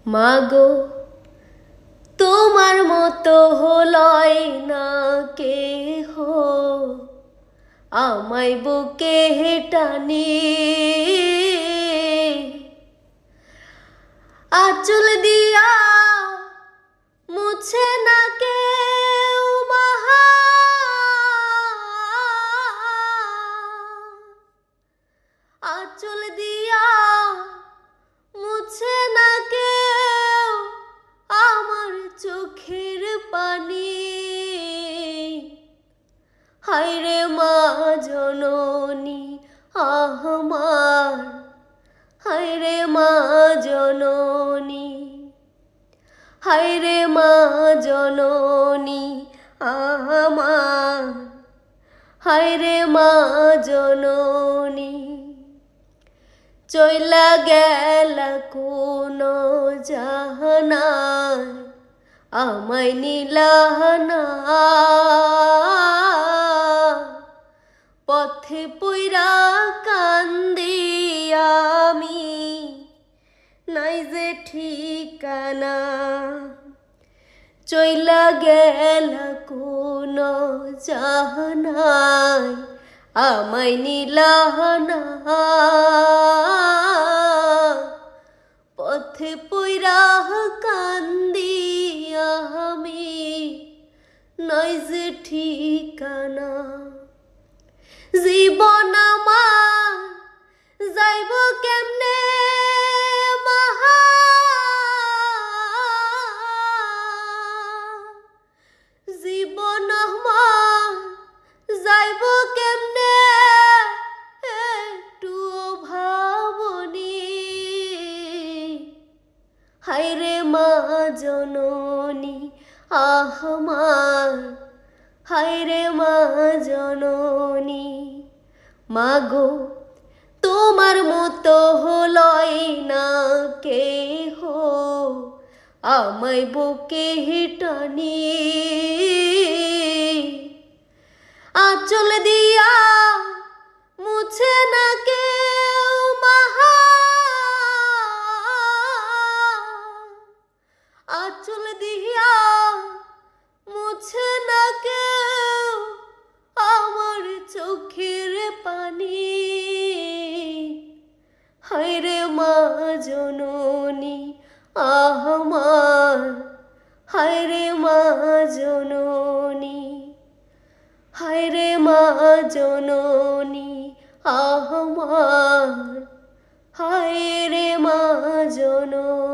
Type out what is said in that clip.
মাগো তোমার মতো হলয় না কেহ, আমায় বুকে টানে আঁচল দিয়া মুছে না কেউ মাহা, আঁচল দিয়া মুছে না কেউ আমার চোখের পানি। হায়রে মা জননী আমার, হায়রে মা জননী, হায়রে মা জননী আমার, হায়রে মা জননী। চইলা গেলা কোন জাহানায়, আমায় নিলাহানা পথে পইরা কান্দি আমি, নাই যে ঠিকানা। চইলা গেলা কোন জাহানায়, আমায় নিলাহানা পথে পইরা কান্দি আমি, নাই যে ঠিকানা। জীবন আমার যাইব কেমনে মাহা, জীবন আমার যাইব কেমনে একটু ভাবনি। হায়রে মা জননী আমার, হায়রে মা জননী। মাগো তোমার মতো হলয় না কেহ, আমায় বুকে টানি আঁচল দিয়া মুছে না কেউ মাহা, আঁচল দিয়া মুছে না কেউ আমার চোখের পানি। হায়রে মা জননী আমার, হায়রে মা জননী, হায়রে মা জননী আমার, হায়রে মা জননী।